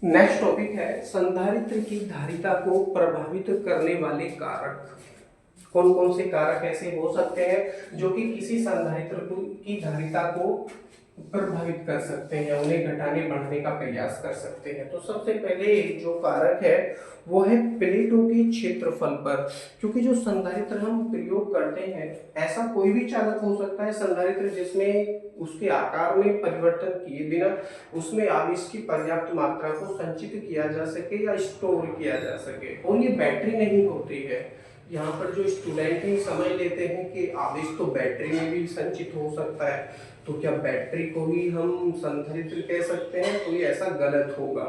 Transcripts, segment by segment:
Next topic है संधारित्र की धारिता को प्रभावित करने वाले कारक। कौन कौन से कारक ऐसे हो सकते हैं जो कि किसी संधारित्र की धारिता को प्रभावित कर सकते हैं, उन्हें घटाने बढ़ाने का प्रयास कर सकते हैं। तो सबसे पहले जो कारक है वो है प्लेटों के क्षेत्रफल पर। क्योंकि जो संधारित्र हम प्रयोग करते हैं, ऐसा कोई भी चालक हो सकता है संधारित्र जिसमें उसके आकार में परिवर्तन किए बिना उसमें आवेश की पर्याप्त मात्रा को संचित किया जा सके या स्टोर किया जा सके। और ये बैटरी नहीं होती है। यहाँ पर जो स्टूडेंट ही समझ लेते हैं कि आवेश तो बैटरी में भी संचित हो सकता है, तो क्या बैटरी को ही हम संधारित्र कह सकते हैं? तो ये ऐसा गलत होगा।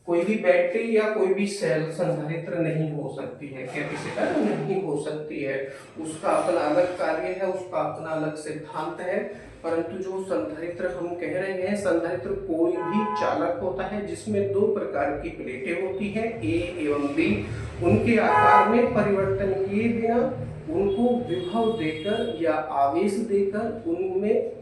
कोई भी बैटरी या कोई भी सेल संधारित्र नहीं हो सकती है, कैपेसिटर नहीं हो सकती है। उसका अपना अलग कार्य है, उसका अपना अलग सिद्धांत है। परंतु जो संधारित्र हम कह रहे हैं, संधारित्र कोई भी चालक होता है जिसमें दो प्रकार की प्लेटें होती हैं, ए एवं बी। उनके आकार में परिवर्तन किए बिना उनको विभव देकर या आवेश देकर उनमें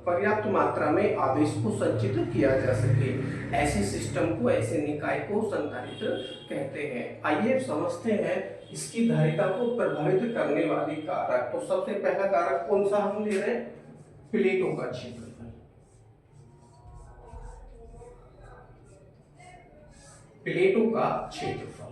पर्याप्त मात्रा में आवेश को संचित किया जा सके, ऐसे सिस्टम को, ऐसे निकाय को संधारित्र कहते हैं। आइए समझते हैं इसकी धारिता को प्रभावित करने वाली कारक। तो सबसे पहला कारक कौन सा हम ले रहे हैं? प्लेटों का क्षेत्रफल। प्लेटों का क्षेत्रफल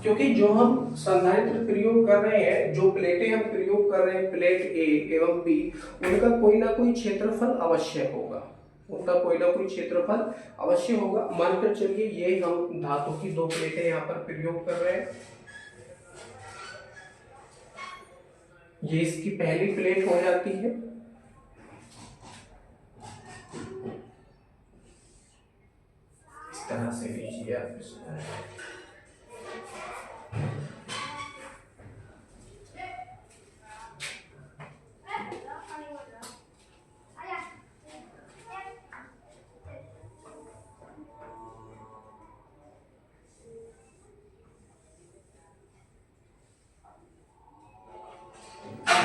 क्योंकि जो हम संधारित्र प्रयोग कर रहे हैं, जो प्लेटें हम प्रयोग कर रहे हैं, प्लेट ए एवं बी, उनका कोई ना कोई क्षेत्रफल अवश्य होगा। उनका कोई ना कोई क्षेत्रफल अवश्य होगा। मानकर चलिए ये हम धातु की दो प्लेटें यहाँ पर प्रयोग कर रहे हैं। ये इसकी पहली प्लेट हो जाती है। इस तरह से लीजिए आप इसको।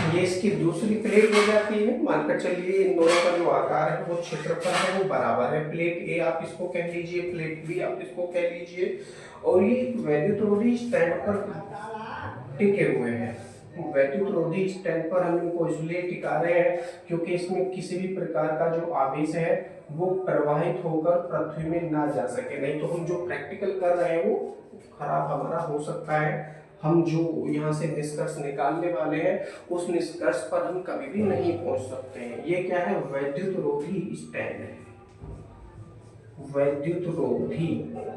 ये इसकी दूसरी प्लेट हो जाती है। मानकर चलिए इन दोनों का जो आकार है, वो क्षेत्रफल है, वो बराबर है। प्लेट ए आप इसको कह लीजिए, प्लेट बी आप इसको कह लीजिए। और ये वैद्युतरोधी स्टैंड पर टिके हुए हैं। वैद्युतरोधी स्टैंड पर हम इनको इसलिए टिका रहे हैं क्योंकि इसमें किसी भी प्रकार का जो आवेश है वो प्रवाहित होकर पृथ्वी में ना जा सके। नहीं तो हम जो प्रैक्टिकल कर रहे हैं वो खराब हमारा हो सकता है। हम जो यहाँ से निष्कर्ष निकालने वाले हैं उस निष्कर्ष पर हम कभी भी नहीं पहुंच सकते हैं। ये क्या है? वैद्युत रोधी स्टैंड है। वैद्युत रोधी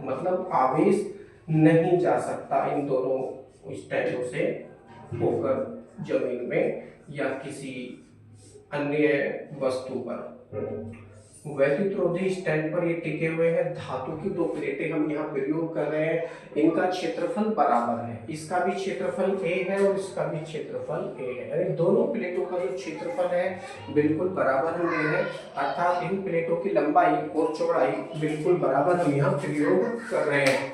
मतलब आवेश नहीं जा सकता इन दोनों स्टैंडों से होकर जमीन में या किसी अन्य वस्तु पर। वैद्युत रोधी स्टैंड पर ये टिके हुए हैं। धातु की दो प्लेटें हम यहाँ प्रयोग कर रहे हैं। इनका क्षेत्रफल बराबर है। इसका भी क्षेत्रफल ए है और इसका भी क्षेत्रफल ए है। यानी दोनों प्लेटों का जो क्षेत्रफल है बिल्कुल बराबर हम ले रहे हैं। अर्थात इन प्लेटों की लंबाई और चौड़ाई बिल्कुल बराबर हम यहाँ प्रयोग कर रहे हैं।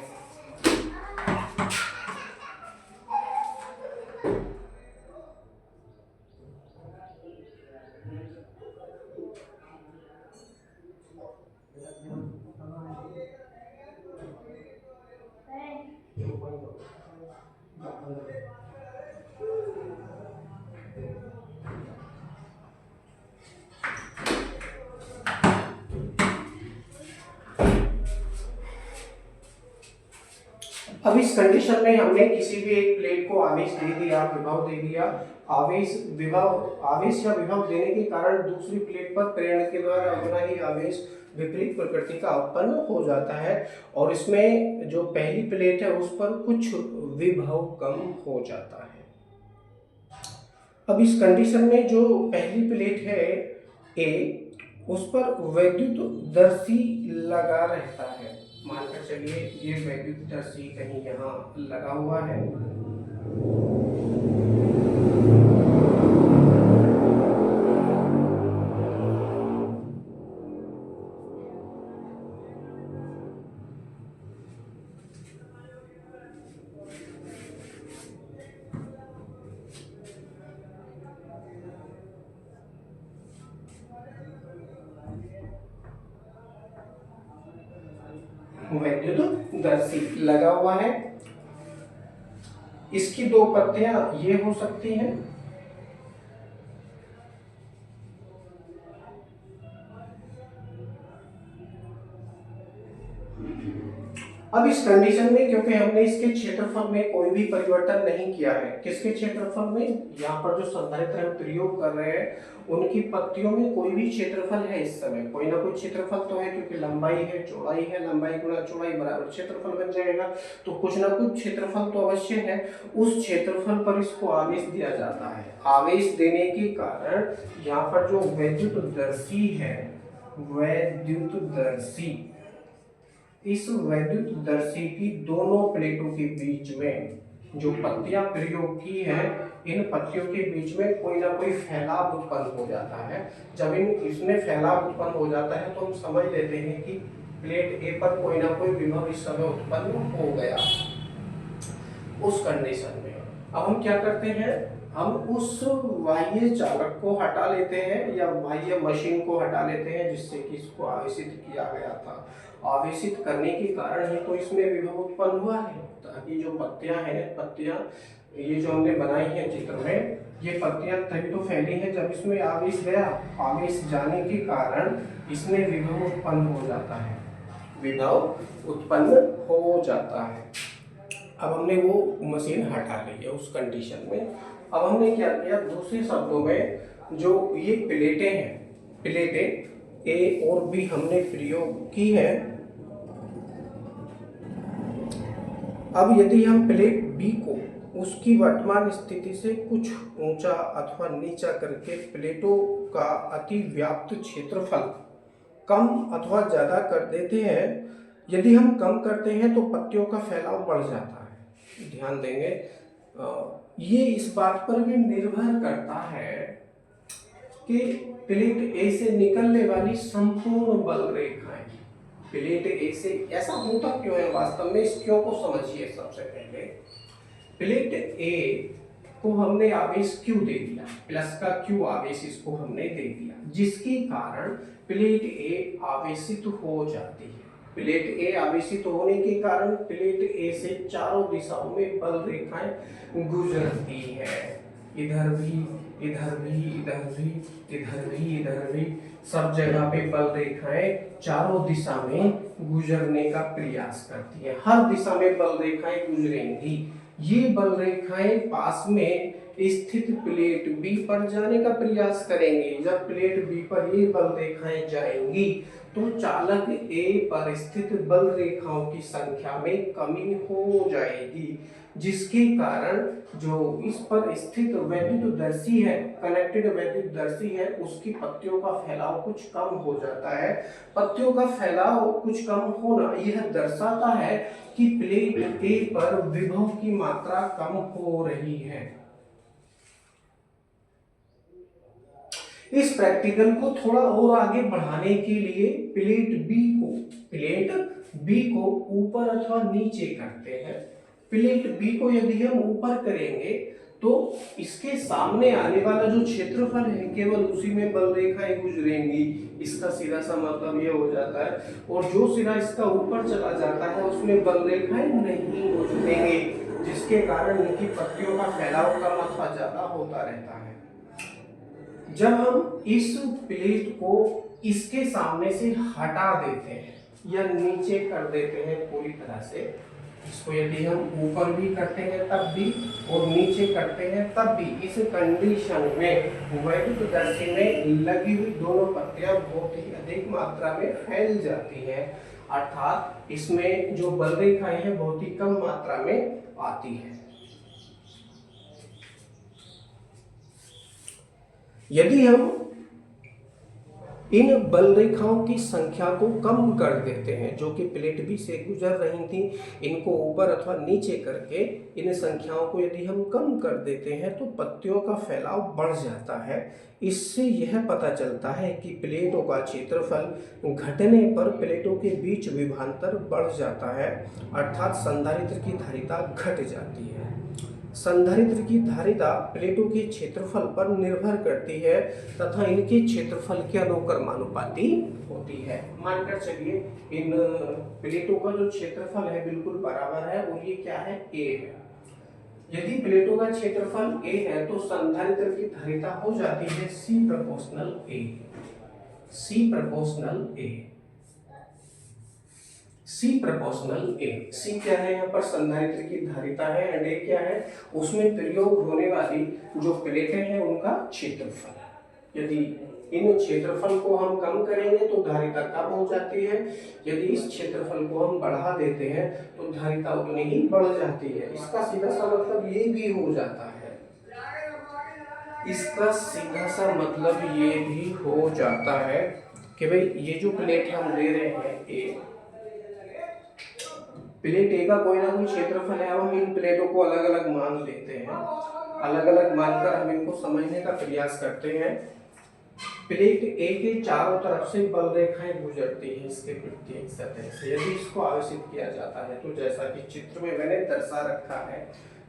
अब इस कंडीशन में हमने किसी भी एक प्लेट को आवेश दे दिया, विभव दे दिया। आवेश या विभव देने के कारण दूसरी प्लेट पर प्रेरण के द्वारा उतना ही आवेश विपरीत प्रकृति का उत्पन्न हो जाता है और इसमें जो पहली प्लेट है उस पर कुछ विभव कम हो जाता है। अब इस कंडीशन में जो पहली प्लेट है ए, उस पर वैद्युत दर्शी लगा रहता है। मानकर चलिए ये वैद्युत दर्शी कहीं यहाँ लगा हुआ है। वैद्युत दर्शी लगा हुआ है। इसकी दो पत्तियां ये हो सकती हैं, अब इस कंडीशन में क्योंकि हमने इसके क्षेत्रफल में कोई भी परिवर्तन नहीं किया है, किसके क्षेत्रफल में, यहाँ पर जो संधारित्र हम प्रयोग कर रहे हैं उनकी पत्तियों में कोई भी क्षेत्रफल है इस समय, कोई ना कोई क्षेत्रफल तो है, क्योंकि लंबाई है चौड़ाई है, लंबाई गुणा चौड़ाई बराबर क्षेत्रफल बन जाएगा, तो कुछ ना कुछ क्षेत्रफल तो अवश्य है। उस क्षेत्रफल पर इसको आवेश दिया जाता है। आवेश देने के कारण यहाँ पर जो वैद्युतदर्शी है, वैद्युतदर्शी, इस वैद्युतदर्शी की दोनों प्लेटों के बीच में जो पत्तियां प्रयोग की है, इन पत्तियों के बीच में कोई ना कोई फैलाव उत्पन्न हो जाता है। जब इसमें फैलाव उत्पन्न हो जाता है तो हम समझ लेते हैं कि प्लेट ए पर कोई ना कोई विभव इस समय उत्पन्न हो गया। उस कंडीशन में अब हम क्या करते हैं, हम उस बाह्य चालक को हटा लेते हैं या बाह्य मशीन को हटा लेते हैं जिससे कि इसको आवेशित किया गया था। आवेशित करने के कारण ही तो इसमें विभव उत्पन्न हुआ है। ताकि जो पत्तियां हैं, पत्तियां ये जो हमने बनाई हैं चित्र में, ये पत्तियां तभी तो फैली हैं जब इसमें आवेश गया। आवेश जाने के कारण इसमें विभव उत्पन्न हो जाता है, विभव उत्पन्न हो जाता है। अब हमने वो मशीन हटा ली है उस कंडीशन में। अब हमने क्या किया, दूसरे शब्दों में जो ये प्लेटें हैं, प्लेटें ए और बी हमने प्रयोग की है। अब यदि हम प्लेट बी को उसकी वर्तमान स्थिति से कुछ ऊंचा अथवा नीचा करके प्लेटों का अतिव्याप्त क्षेत्रफल कम अथवा ज्यादा कर देते हैं, यदि हम कम करते हैं तो पत्तियों का फैलाव बढ़ जाता है। ध्यान देंगे, ये इस बात पर भी निर्भर करता है कि प्लेट ए से निकलने वाली संपूर्ण बल रेखाएं, प्लेट ए से ऐसा होता क्यों है वास्तव में, इस क्यों को समझिए। सबसे पहले प्लेट ए को हमने आवेश क्यू दे दिया, प्लस का क्यू आवेश इसको हमने दे दिया, जिसके कारण प्लेट ए आवेशित हो जाती है। प्लेट ए आवेशित होने के कारण प्लेट ए से चारों दिशाओं में बल रेखाएं गुजरती है। इधर भी, इधर भी, इधर भी, इधर भी, इधर भी, सब जगह पे बल रेखाएं चारों दिशा में गुजरने का प्रयास करती है। हर दिशा में बल रेखाएं गुजरेंगी। ये बल रेखाएं पास में स्थित प्लेट बी पर जाने का प्रयास करेंगे। जब प्लेट बी पर ये बल रेखाएं जाएंगी तो चालक ए पर स्थित बल रेखाओं की संख्या में कमी हो जाएगी, जिसके कारण जो इस पर स्थित वैद्युतदर्शी है, कनेक्टेड वैद्युतदर्शी है, उसकी पत्तियों का फैलाव कुछ कम हो जाता है। पत्तियों का फैलाव कुछ कम होना यह दर्शाता है कि प्लेट ए पर विभव की मात्रा कम हो रही है। इस प्रैक्टिकल को थोड़ा और आगे बढ़ाने के लिए प्लेट बी को ऊपर अथवा नीचे करते हैं। प्लेट बी को यदि हम ऊपर करेंगे तो इसके सामने आने वाला जो क्षेत्रफल है केवल उसी में बल रेखाएं गुजरेंगी। इसका सीधा सा मतलब ये हो जाता है, और जो सिरा इसका ऊपर चला जाता है उसमें बल रेखाएं नहीं गुजरेंगी, जिसके कारण इनकी पत्तियों का फैलाव कम अथवा ज्यादा होता रहता है। जब हम इस प्लेट को इसके सामने से हटा देते हैं या नीचे कर देते हैं पूरी तरह से, इसको यदि हम ऊपर भी करते हैं तब भी और नीचे करते हैं तब भी, इस कंडीशन में वैद्युतदर्शी में लगी हुई दोनों पत्तियां बहुत ही अधिक मात्रा में फैल जाती हैं, अर्थात इसमें जो बल रेखाएं हैं बहुत ही कम मात्रा में आती है। यदि हम इन बल रेखाओं की संख्या को कम कर देते हैं जो कि प्लेट बी से गुजर रही थी, इनको ऊपर अथवा नीचे करके इन संख्याओं को यदि हम कम कर देते हैं तो पत्तियों का फैलाव बढ़ जाता है। इससे यह पता चलता है कि प्लेटों का क्षेत्रफल घटने पर प्लेटों के बीच विभवांतर बढ़ जाता है, अर्थात संधारित्र की धारिता घट जाती है। संधारित्र की धारिता प्लेटों के क्षेत्रफल पर निर्भर करती है तथा इनके क्षेत्रफल के अनुक्रमानुपाती होती है। मानकर चलिए इन प्लेटों का जो क्षेत्रफल है बिल्कुल बराबर है और ये क्या है, ए है। यदि प्लेटों का क्षेत्रफल ए है तो संधारित्र की धारिता हो जाती है C proportional A. C proportional A, C proportional A. C क्या है, यहाँ पर संधारित्र की धारिता है एंड ए क्या है, उसमें प्रयोग होने वाली जो प्लेटें हैं उनका क्षेत्रफल। यदि इन क्षेत्रफल को हम कम करेंगे तो धारिता कम हो जाती है, यदि इस क्षेत्रफल को हम बढ़ा देते हैं तो धारिता उतनी ही बढ़ जाती है। इसका सीधा सा मतलब ये भी हो जाता है, इसका सीधा सा मतलब ये भी हो जाता है कि भाई ये जो प्लेट हम ले रहे हैं ए, प्लेट ए का कोई ना कोई क्षेत्रफल है। अब हम इन प्लेटों को अलग अलग मान लेते हैं, अलग अलग मानकर हम इनको समझने का प्रयास करते हैं। प्लेट ए के चारों तरफ से बल रेखाएं गुजरती हैं इसके प्रत्येक सतह से। यदि इसको आवेशित किया जाता है तो जैसा कि चित्र में मैंने दर्शा रखा है,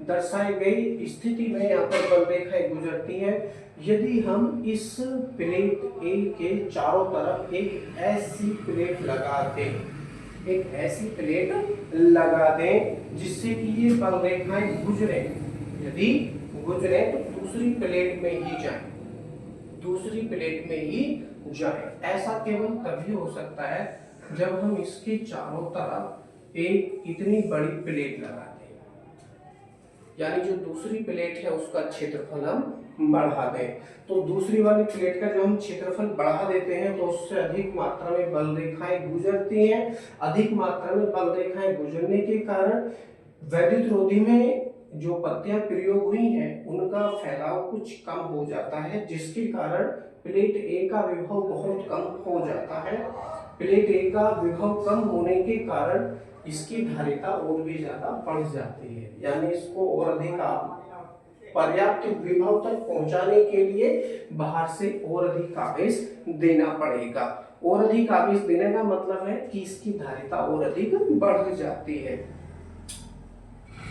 दर्शाई गई स्थिति में यहाँ पर बल रेखाएं गुजरती हैं। यदि हम इस प्लेट ए के चारों तरफ एक ऐसी प्लेट लगा दें, एक ऐसी प्लेट लगा दें जिससे कि ये बल रेखाएं गुजरे, यदि गुजरे तो दूसरी प्लेट में ही जाए, दूसरी प्लेट में ही जाए। ऐसा केवल तभी हो सकता है जब हम इसके चारों तरफ एक इतनी बड़ी प्लेट लगा दें, यानी जो दूसरी प्लेट है उसका क्षेत्रफल हम बढ़ा दें। तो दूसरी वाली प्लेट का जो हम क्षेत्रफल बढ़ा देते हैं तो उससे अधिक मात्रा में बल रेखाएं गुजरती हैं। अधिक मात्रा में बल रेखाएं गुजरने के कारण वैद्युत रोधी में जो पत्तियां प्रयोग हुई हैं उनका फैलाव कुछ कम हो जाता है, जिसके कारण प्लेट ए का विभव बहुत कम हो जाता है। प्लेट ए का विभव कम होने के कारण इसकी धारिता और भी ज्यादा बढ़ जाती है, यानी इसको और अधिक पर्याप्त विभव तक पहुंचाने के लिए बाहर से और अधिक आवेश देना पड़ेगा। और अधिक आवेश देने का मतलब है कि इसकी धारिता और अधिक बढ़ जाती है।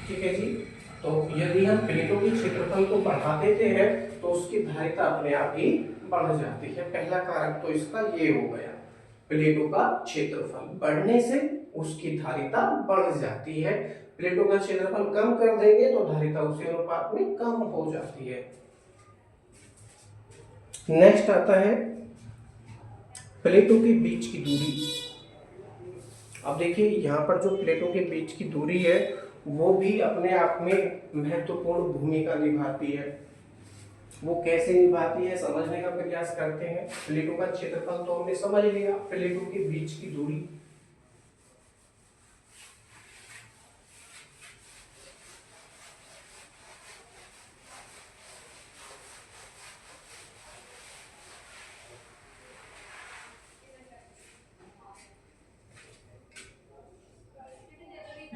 ठीक है जी। तो यदि हम प्लेटों के क्षेत्रफल को बढ़ा देते हैं तो उसकी धारिता अपने आप ही बढ़ जाती है। पहला कारक तो इसका ये हो गया, प्लेटों का क्षेत्रफल बढ़ने से उसकी धारिता बढ़ जाती है। प्लेटों का क्षेत्रफल कम कर देंगे तो धारिता उसी अनुपात में कम हो जाती है। नेक्स्ट आता है प्लेटों के बीच की दूरी। अब देखिए यहाँ पर जो प्लेटों के बीच की दूरी है वो भी अपने आप में महत्वपूर्ण भूमिका निभाती है। वो कैसे निभाती है समझने का प्रयास करते हैं। प्लेटों का क्षेत्रफल तो हमने समझ लिया, प्लेटों के बीच की दूरी।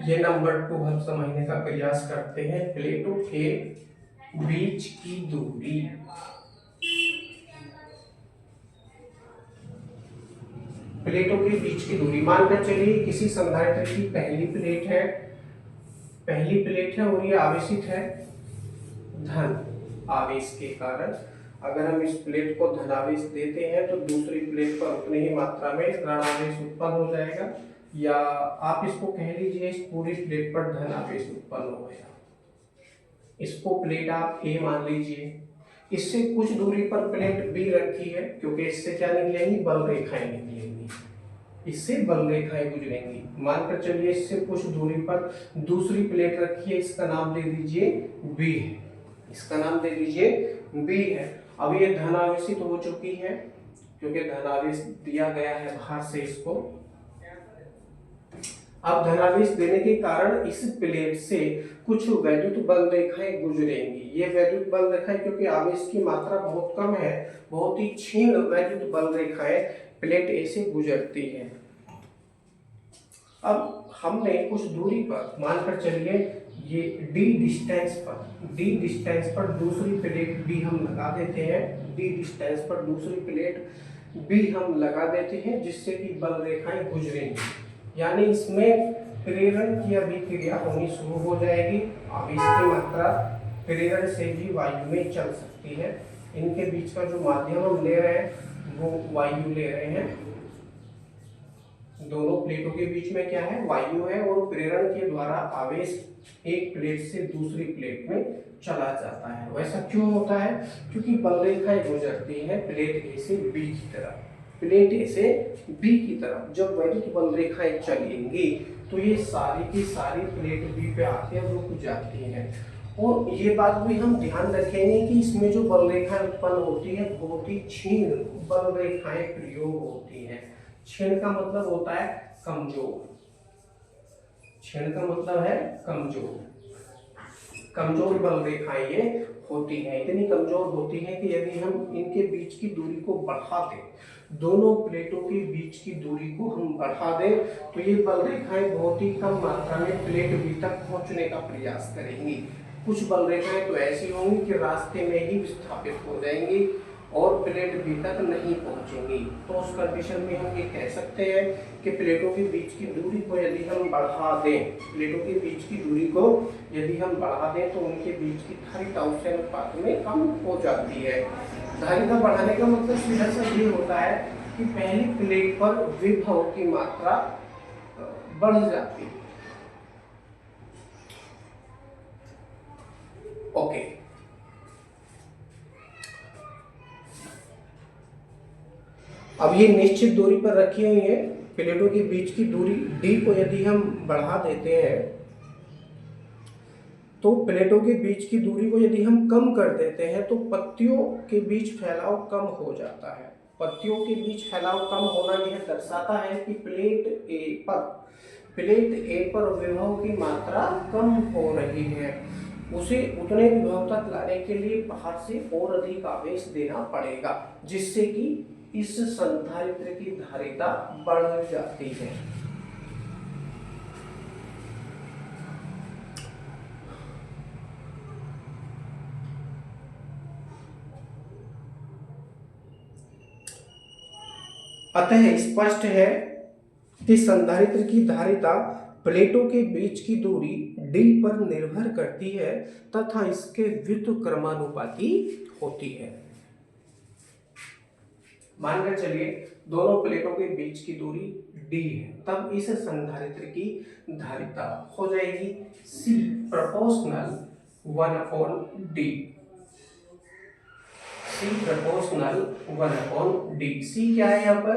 ये नंबर 2 हम समझने का प्रयास करते हैं, प्लेटों के बीच की दूरी। प्लेटों के बीच की दूरी मानकर चलिए किसी संधारित्र की पहली प्लेट है और ये आवेशित है धन आवेश के कारण। अगर हम इस प्लेट को धनावेश देते हैं तो दूसरी प्लेट पर उतनी ही मात्रा में ऋण आवेश उत्पन्न हो जाएगा, या आप इसको कह लीजिए इस पूरी प्लेट पर धन आवेश उत्पन्न हो गया। इसको प्लेट आप ए मान लीजिए। इससे कुछ दूरी पर प्लेट बी रखी है क्योंकि इससे क्या निकलेंगी, बल रेखाएं निकलेंगी, इससे बल रेखाएं गुजरेंगी। मानकर चलिए इससे कुछ दूरी पर दूसरी प्लेट रखी है, इसका नाम दे दीजिए बी है, इसका नाम दे दीजिए बी है। अब ये धनावेशित हो चुकी है क्योंकि धनावेश दिया गया है बाहर से इसको। अब धनावेश देने के कारण इस प्लेट से कुछ वैद्युत बल रेखाएं गुजरेंगी। ये वैद्युत बल रेखाएं क्योंकि आवेश की मात्रा बहुत कम है, बहुत ही क्षीण वैद्युत बल रेखाएं प्लेट ए से गुजरती हैं। अब हमने कुछ दूरी पर मानकर चलिए ये डी डिस्टेंस पर दूसरी प्लेट बी हम लगा देते हैं, डी डिस्टेंस पर दूसरी प्लेट बी हम लगा देते हैं जिससे कि बल रेखाएं गुजरेंगी। यानी इसमें प्रेरण की अभिक्रिया होनी शुरू हो जाएगी। अब इसकी मात्रा प्रेरण से भी वायु में चल सकती है। इनके बीच का जो माध्यम हम ले रहे हैं वो वायु ले रहे हैं। दोनों प्लेटों के बीच में क्या है, वायु है, और प्रेरण के द्वारा आवेश एक प्लेट से दूसरी प्लेट में चला जाता है। वैसा क्यों होता है? क्योंकि बल रेखाएं गुजरती हैं प्लेट ए से बी की तरफ। प्लेट ए से बी की तरफ जब वैद्युत बल रेखाएं चलेंगी तो ये सारी की सारी प्लेट बी पे आके रुक जाती हैं। और ये बात भी हम ध्यान रखेंगे कि इसमें जो बल रेखाएं उत्पन्न होती है बहुत ही क्षीण बल रेखाएं प्रयोग होती हैं। क्षीण का मतलब होता है कमजोर। क्षीण का मतलब है कमजोर। कमजोर बल रेखाएं ये होती हैं। इतनी कमजोर होती हैं कि यदि हम इनके बीच की दूरी को बढ़ा दें, दोनों प्लेटों के बीच की दूरी को हम बढ़ा दें, तो ये बल रेखाएं बहुत ही कम मात्रा में प्लेट बी तक पहुंचने का प्रयास करेंगी। कुछ बल रेखाएं तो ऐसी होंगी कि रास्ते में ही विस्थापित हो जाएंगी और प्लेट बी तक नहीं पहुंचेंगी। तो उस कंडीशन में हम ये कह सकते हैं कि प्लेटों के बीच की दूरी को यदि हम बढ़ा दें, प्लेटों के बीच की दूरी को यदि हम बढ़ा दें तो उनके बीच की धारिता उस अनुपात में कम हो जाती है। धारिता बढ़ाने का मतलब सीधा सा ये होता है कि पहली प्लेट पर विभव की मात्रा बढ़ जाती है। ओके, अब ये निश्चित दूरी पर रखी हुई है। प्लेटों के बीच की दूरी डी को यदि हम बढ़ा देते हैं तो प्लेटों के बीच की दूरी को यदि हम कम कर देते हैं तो पत्तियों के बीच फैलाव कम हो जाता है। पत्तियों के बीच फैलाव कम होना यह दर्शाता है कि प्लेट ए पर विभव की मात्रा कम हो रही है। उसे उतने विभव तक लाने के लिए बाहर से और अधिक आवेश देना पड़ेगा, जिससे कि इस संधारित्र की धारिता बढ़ जाती है। अतः स्पष्ट है कि संधारित्र की धारिता प्लेटों के बीच की दूरी d पर निर्भर करती है तथा इसके व्युत्क्रमानुपाती होती है। मानकर चलिए दोनों प्लेटों के बीच की दूरी d है, तब इस संधारित्र की धारिता हो जाएगी C proportional 1/d। C proportional 1/d। C क्या है? यहाँ पर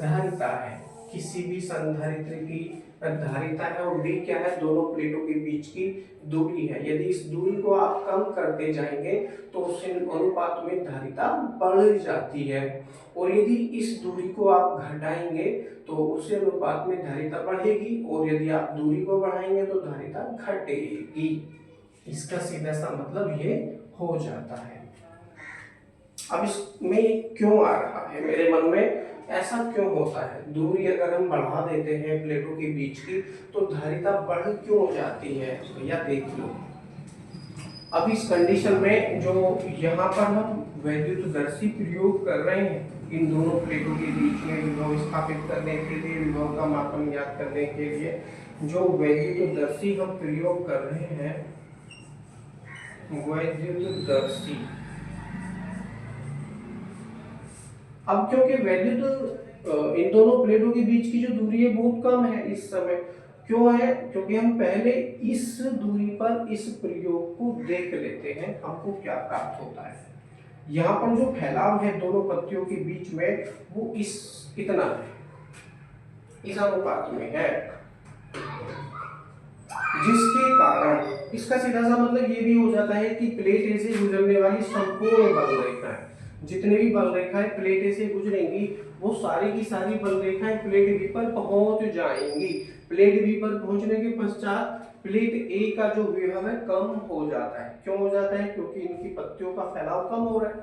धारिता है, किसी भी संधारित्र की धारिता है, और d क्या है? दोनों प्लेटों के बीच की दूरी है। यदि इस दूरी को आप कम करते जाएंगे तो उस अनुपात में धारिता बढ़ जाती है, और यदि इस दूरी को आप घटाएंगे तो उस अनुपात में धारिता बढ़ेगी, और यदि आप दूरी को बढ़ाएंगे तो धारिता घटेगी। इसका सीधा सा मतलब ये हो जाता है। अब इसमें क्यों आ रहा है मेरे मन में, ऐसा क्यों होता है? दूरी अगर हम बढ़ा देते हैं प्लेटों के बीच की तो धारिता बढ़ क्यों जाती है? भैया देख लो, अब इस कंडीशन में जो यहाँ पर हम वैद्युतदर्शी प्रयोग कर रहे हैं इन दोनों प्लेटों के बीच में विभव स्थापित करने के लिए, विभव का मापन ज्ञात करने के लिए जो वैद्युतदर्शी हम प्रयोग कर रहे हैं, वैद्युतदर्शी। अब क्योंकि वैद्युत इन दोनों प्लेटों के बीच की जो दूरी है बहुत कम है इस समय। क्यों है? क्योंकि हम पहले इस दूरी पर इस प्रयोग को देख लेते हैं, हमको क्या प्राप्त होता है। यहाँ पर जो फैलाव है दोनों पत्तियों के बीच में वो इतना है, इस अनुपात में है, जिसके कारण इसका सीधा सा मतलब ये भी हो जाता है कि प्लेट ए से गुजरने वाली संपूर्ण बल रेखाएं, जितने भी बल रेखाएं प्लेट ए से गुजरेंगी वो सारी की सारी बल रेखाएं प्लेट बी पर पहुंच जाएंगी। प्लेट बी पर पहुंचने के पश्चात प्लेट ए का जो विभव है कम हो जाता है। क्यों हो जाता है? क्योंकि इनकी पत्तियों का फैलाव कम हो रहा है,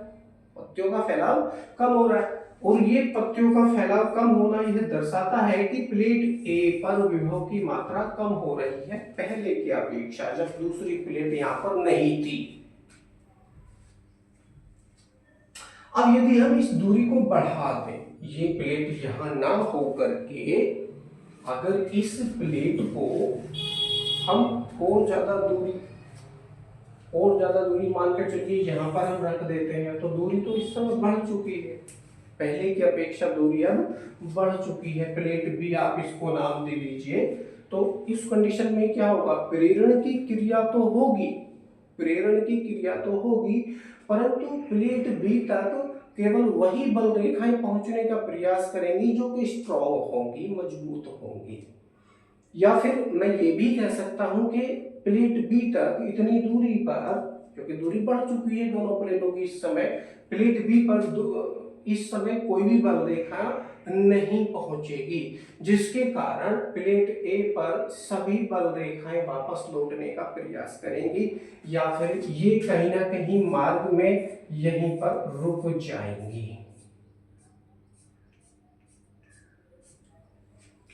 पत्तियों का फैलाव कम हो रहा है, और ये पत्तियों का फैलाव कम होना यह दर्शाता है कि प्लेट ए पर विभव की मात्रा कम हो रही है पहले की अपेक्षा, जब दूसरी प्लेट यहाँ पर नहीं थी। अब यदि हम इस दूरी को बढ़ा दें, ये प्लेट यहां ना हो करके अगर इस प्लेट को हम और ज्यादा दूरी मानकर चलिए यहाँ पर हम रख देते हैं, तो दूरी तो इस समय बढ़ चुकी है, पहले की अपेक्षा दूरी अब बढ़ चुकी है। प्लेट बी आप इसको नाम दे दीजिए। तो इस कंडीशन में क्या होगा, प्रेरण की क्रिया तो होगी, परंतु प्लेट बी तक केवल वही बल रेखाएं पहुंचने का प्रयास करेंगी जो कि स्ट्रॉन्ग होंगी, मजबूत होंगी। या फिर मैं ये भी कह सकता हूं कि प्लेट बी तक इतनी दूरी पर, क्योंकि दूरी बढ़ चुकी है दोनों प्लेटों की इस समय, प्लेट बी पर इस समय कोई भी बल रेखा नहीं पहुंचेगी, जिसके कारण प्लेट ए पर सभी बल रेखाएं वापस लौटने का प्रयास करेंगी, या फिर ये कहीं ना कहीं मार्ग में यहीं पर रुक जाएंगी।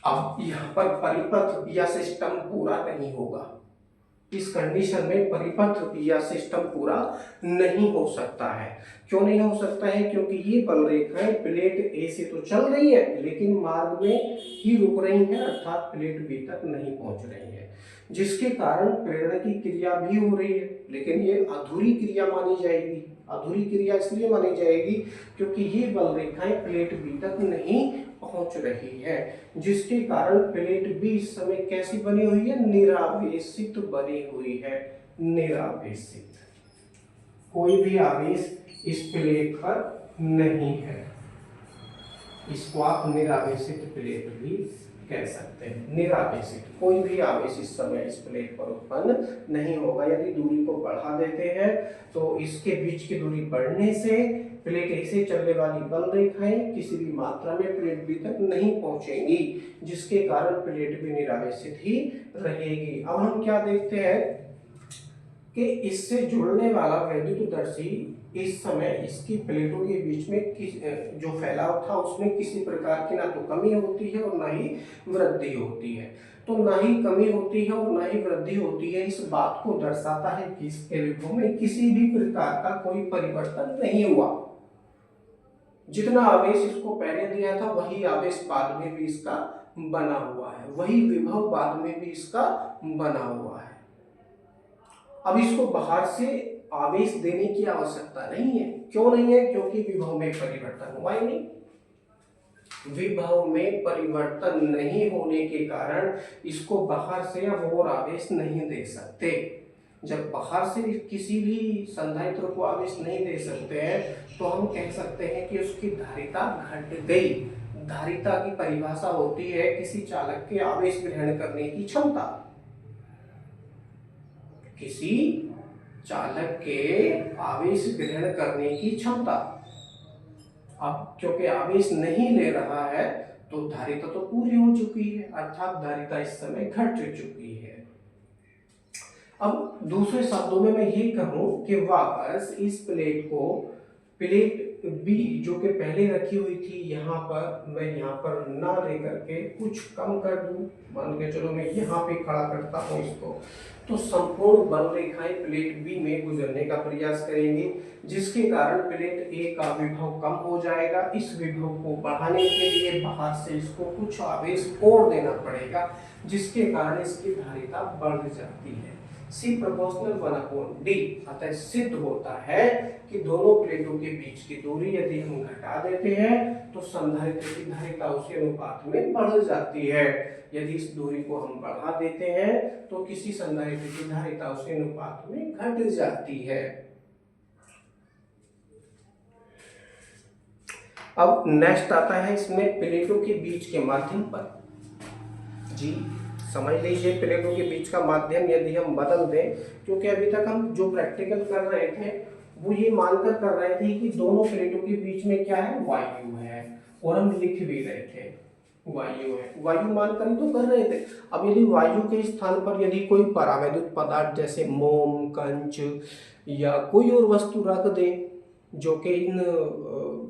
अब यहाँ पर परिपथ या सिस्टम पूरा नहीं होगा, इस कंडीशन में परिपथ या सिस्टम पूरा नहीं हो सकता है। क्यों नहीं हो सकता है, क्योंकि ये बल रेखाएं प्लेट ए से तो चल रही है लेकिन मार्ग में ही रुक रही हैं, अर्थात प्लेट बी तक नहीं पहुंच रही है, जिसके कारण प्रेरण की क्रिया भी हो रही है, लेकिन ये अधूरी क्रिया मानी जाएगी। अधूरी क्रिया इसलिए मानी जाएगी क्योंकि ये बल रेखाएं प्लेट बी तक नहीं पहुंच रही है, जिसके कारण प्लेट बी इस समय कैसी बनी हुई है, निरावेशित बनी हुई है। निरावेशित, कोई भी आवेश इस प्लेट पर नहीं है, इसको आप निरावेशित प्लेट भी कह सकते हैं। निरावेशित, कोई भी आवेश इस समय इस प्लेट पर उत्पन्न नहीं होगा। यदि दूरी को बढ़ा देते हैं तो इसके बीच की दूरी बढ़ने से प्लेट ए से चलने वाली बल रेखाएं किसी भी मात्रा में प्लेट बी तक नहीं पहुंचेंगी, जिसके कारण प्लेट बी निरावेशित ही रहेगी। अब हम क्या देखते हैं कि इससे जुड़ने वाला वैद्युतदर्शी इस समय इसकी प्लेटों के बीच में जो फैलाव था उसमें किसी प्रकार की ना तो कमी होती है और ना ही वृद्धि होती है। तो ना ही कमी होती है और ना ही वृद्धि होती है, इस बात को दर्शाता है कि इसके विभव में किसी भी प्रकार का कोई परिवर्तन नहीं हुआ। जितना आवेश इसको पहले दिया था वही आवेश बाद में भी इसका बना हुआ है, वही विभव बाद में भी इसका बना हुआ है। अब इसको बाहर से आवेश देने की आवश्यकता नहीं है। क्यों नहीं है? क्योंकि विभव में परिवर्तन हुआ ही नहीं। विभव में परिवर्तन नहीं होने के कारण इसको बाहर से अब और आवेश नहीं दे सकते। जब बाहर से किसी भी संधारित्र को आवेश नहीं दे सकते हैं तो हम कह सकते हैं कि उसकी धारिता घट गई। धारिता की परिभाषा होती है किसी चालक के आवेश ग्रहण करने की क्षमता। किसी चालक के आवेश ग्रहण करने की क्षमता। अब क्योंकि आवेश नहीं ले रहा है तो धारिता तो पूरी हो चुकी है, अर्थात धारिता इस समय घट चुकी है। अब दूसरे शब्दों में मैं ये कहूं कि वापस इस प्लेट को, प्लेट बी जो कि पहले रखी हुई थी यहाँ पर, मैं यहाँ पर ना ले करके कुछ कम कर दूं, मान के चलो मैं यहाँ पे खड़ा करता हूँ इसको, तो संपूर्ण बल रेखाएं प्लेट बी में गुजरने का प्रयास करेंगे, जिसके कारण प्लेट ए का विभव कम हो जाएगा। इस विभव को बढ़ाने के लिए बाहर से इसको कुछ आवेश और देना पड़ेगा, जिसके कारण इसकी धारिता बढ़ जाती है। C proportional 1/D। अतः सिद्ध होता है कि दोनों प्लेटों के बीच की दूरी यदि हम घटा देते हैं तो संधारित्र की धारिता उसी अनुपात में बढ़ जाती है। यदि इस दूरी को हम बढ़ा देते हैं तो किसी संधारित्र की धारिता उसी अनुपात में घट जाती है। अब नेक्स्ट आता है इसमें प्लेटों के बीच के माध्यम पर। जी समझ लीजिए, प्लेटों के बीच का माध्यम यदि हम बदल दें, क्योंकि अभी तक हम जो प्रैक्टिकल कर रहे थे वो ये मानकर कर रहे थे कि दोनों प्लेटों के बीच में क्या है, वायु है, और हम लिख भी रहे थे वायु है, वायु मानकर ही तो कर रहे थे। अब यदि वायु के स्थान पर यदि कोई परावैद्युत पदार्थ जैसे मोम, कंच या कोई और वस्तु रख दें जो कि इन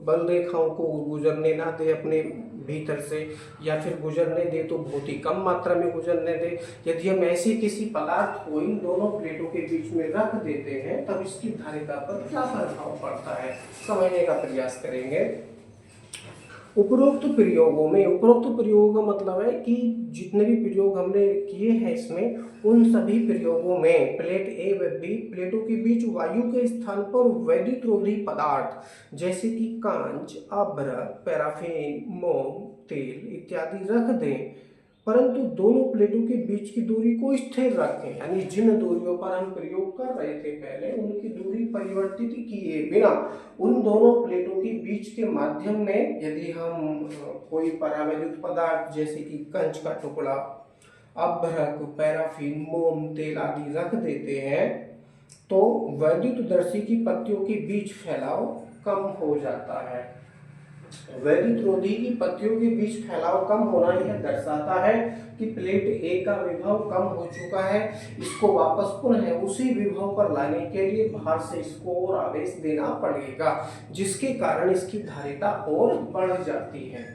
बल रेखाओं को गुजरने ना दे अपने भीतर से, या फिर गुजरने दे तो बहुत ही कम मात्रा में गुजरने दे, यदि हम ऐसे किसी पदार्थ को इन दोनों प्लेटों के बीच में रख देते हैं तब इसकी धारिता पर क्या प्रभाव पड़ता है समझने का प्रयास करेंगे। उपरोक्त प्रयोगों का मतलब है कि जितने भी प्रयोग हमने किए हैं इसमें, उन सभी प्रयोगों में प्लेट ए व बी प्लेटों के बीच वायु के स्थान पर वैद्युत रोधी पदार्थ जैसे कि कांच, अभ्रक, पैराफिन, मोम, तेल इत्यादि रख दें, परंतु दोनों प्लेटों के बीच की दूरी को स्थिर रखें। यानी जिन दूरियों पर हम प्रयोग कर रहे थे पहले, उनकी दूरी परिवर्तित किए बिना उन दोनों प्लेटों के बीच के माध्यम में यदि हम कोई परावैद्युत पदार्थ जैसे कि कंच का टुकड़ा, अभ्रक, पैराफिन, मोम, तेल आदि रख देते हैं तो वैद्युतदर्शी की पत्तियों के बीच फैलाव कम हो जाता है। वैद्युत रोधी की पत्तियों के बीच फैलाव कम होना यह दर्शाता है कि प्लेट ए का विभव कम हो चुका है। इसको वापस पुनः उसी विभव पर लाने के लिए बाहर से इसको और आवेश देना पड़ेगा, जिसके कारण इसकी धारिता और बढ़ जाती है।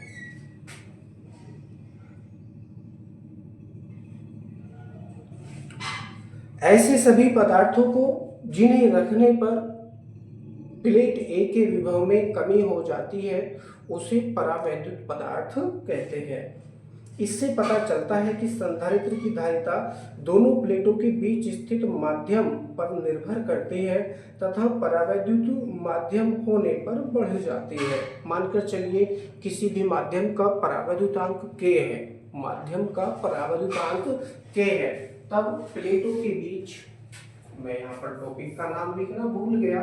ऐसे सभी पदार्थों को जिन्हें रखने पर प्लेट ए के विभव में कमी हो जाती है उसे परावैद्युत पदार्थ कहते हैं। इससे पता चलता है कि संधारित्र की धारिता दोनों प्लेटों के बीच स्थित माध्यम पर निर्भर करती है तथा परावैद्युत माध्यम होने पर बढ़ जाती है। मानकर चलिए किसी भी माध्यम का परावैद्युतांक K है, माध्यम का परावैद्युतांक K है, तब प्लेटों के बीच, मैं यहाँ पर टॉपिक का नाम लिखना भूल गया,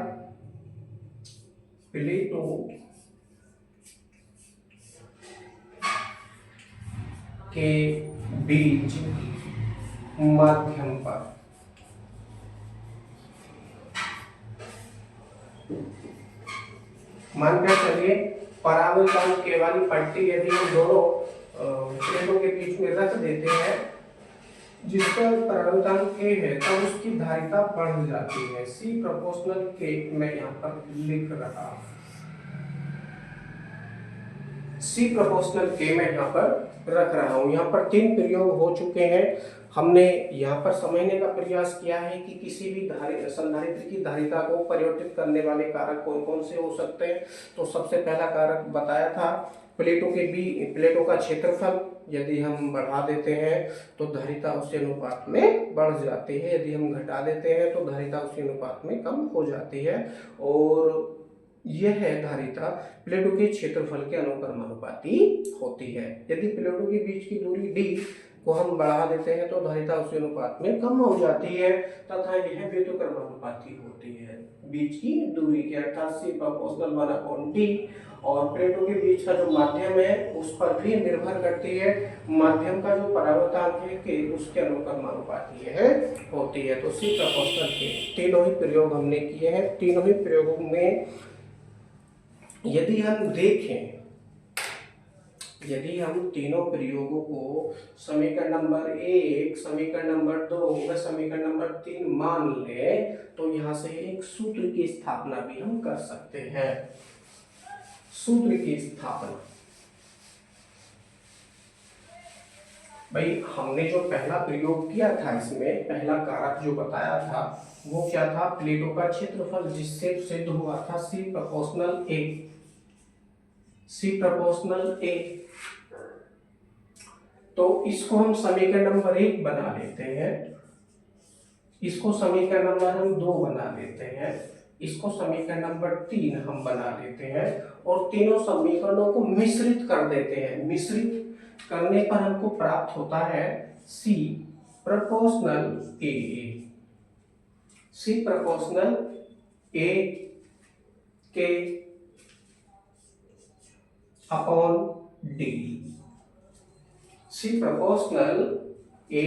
प्लेटों के बीच माध्यम पर मानकर चलिए परावैद्युतांक K वाली पट्टी यदि हम दोनों प्लेटों के बीच में रख देते हैं जिसका परावैद्युतांक K है, तब उसकी धारिता बढ़ जाती है। C प्रोपोर्शनल K मैं यहाँ पर लिख रहा हूँ, C प्रोपोर्शनल K मैं यहाँ पर रख रहा हूँ। यहाँ पर 3 प्रयोग हो चुके हैं। हमने यहाँ पर समझने का प्रयास किया है कि किसी भी संधारित्र की धारिता को परिवर्तित करने वाले कारक कौन कौन से हो सकते हैं। तो सबसे पहला कारक बताया था प्लेटों का क्षेत्रफल यदि हम बढ़ा देते हैं तो धारिता उसी अनुपात में बढ़ जाती है, यदि हम घटा देते हैं तो धारिता उसी अनुपात में कम हो जाती है। और यह है धारिता प्लेटों के क्षेत्रफल के अनुक्रमानुपाती होती है। यदि प्लेटों के बीच की दूरी d को हम बढ़ा देते हैं तो धारिता उसी अनुपात में कम हो जाती है तथा यह व्युत्क्रमानुपाती होती है बीच की दूरी के, अर्थात C प्रोपोर्शनल 1/d। और प्लेटों के बीच का जो माध्यम है उस पर भी निर्भर करती है, माध्यम का जो परावर्तांक है कि उसके अनुक्रमानुपाती है होती है। तो C प्रोपोर्शनल के तीनों ही प्रयोग हमने किए हैं। तीनों ही प्रयोगों में यदि हम तीनों प्रयोगों को समीकरण नंबर 1, समीकरण नंबर 2 व समीकरण नंबर 3 मान लें तो यहाँ से एक सूत्र की स्थापना भी हम कर सकते हैं। सूत्र की स्थापना, भाई हमने जो पहला प्रयोग किया था इसमें पहला कारक जो बताया था वो क्या था, प्लेटों का क्षेत्रफल, जिससे सिद्ध हुआ था C proportional A। C proportional A, तो इसको हम समीकरण नंबर 1 बना लेते हैं, इसको समीकरण नंबर हम 2 बना लेते हैं, इसको समीकरण नंबर 3 हम बना लेते हैं और तीनों समीकरणों को मिश्रित कर देते हैं। मिश्रित करने पर हमको प्राप्त होता है C proportional A। C proportional A के upon D, C proportional A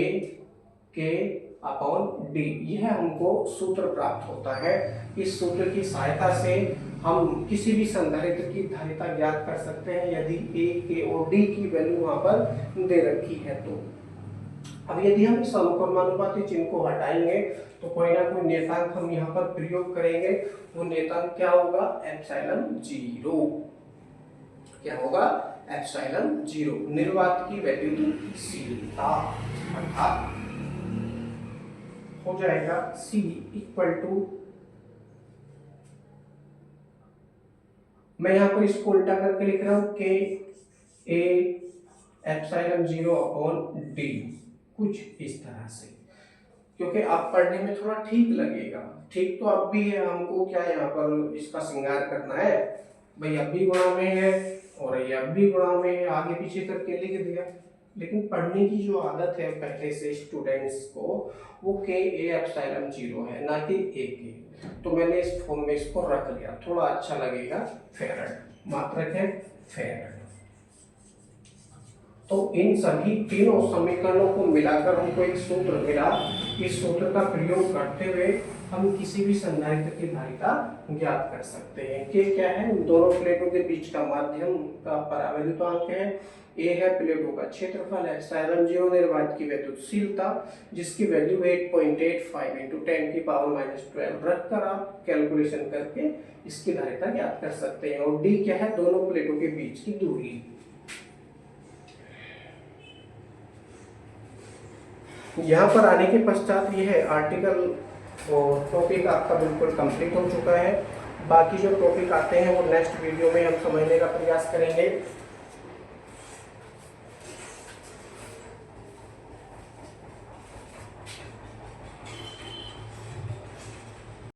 के अपॉन D, यह हमको सूत्र प्राप्त होता है। इस सूत्र की सहायता से हम किसी भी संधारित्र की धारिता ज्ञात कर सकते हैं यदि A, K और D की वैल्यू वहां पर दे रखी है तो। अब यदि हम इस अनुक्रमानुपाती चिन्ह को हटाएंगे तो कोई ना कोई नियतांक हम यहाँ पर प्रयोग करेंगे। वो नियतांक क्या होगा, एप्सिलॉन 0। क्या होगा, एप्सिलॉन 0, निर्वात की वैद्युतशीलता, अर्थात हो जाएगा C इक्वल टू मैं यहाँ पर इसको उल्टा करके लिख रहा हूँ के ए एप्सिलॉन 0/d, कुछ इस तरह से, क्योंकि आप पढ़ने में थोड़ा ठीक लगेगा। ठीक तो अब भी है, हमको क्या यहाँ पर इसका श्रृंगार करना है भाई, अब भी गुणा में है और ये अब भी गुणा में है, आगे पीछे करके लिख दिया। लेकिन पढ़ने की जो आदत है पहले से स्टूडेंट्स को, वो के ए एप्सिलॉन 0 है, ना कि ए के। तो मैंने इस फॉर्म में इसको रख लिया, थोड़ा अच्छा लगेगा। फेरेड मात्रक है फेरेड। तो इन सभी तीनों समीकरणों को मिलाकर हमको एक सूत्र मिला। इस सूत्र का प्रयोग करते हुए हम किसी भी संधारित्र की धारिता ज्ञात कर सकते हैं। के क्या है? दोनों प्लेटों के बीच का माध्यम का परावैद्युतांक है। ए है प्लेटों का क्षेत्रफल, एप्सिलॉन 0 निर्वात की वैद्युतशीलता, जिसकी वैल्यू 8.85 × 10⁻12 रखकर आप कैलकुलेशन करके इसकी धारिता ज्ञात कर सकते हैं। और डी क्या है? दोनों प्लेटों के बीच की दूरी। यहाँ पर आने के पश्चात ये है आर्टिकल और टॉपिक आपका बिल्कुल कंप्लीट हो चुका है। बाकी जो टॉपिक आते हैं वो नेक्स्ट वीडियो में हम समझने का प्रयास करेंगे।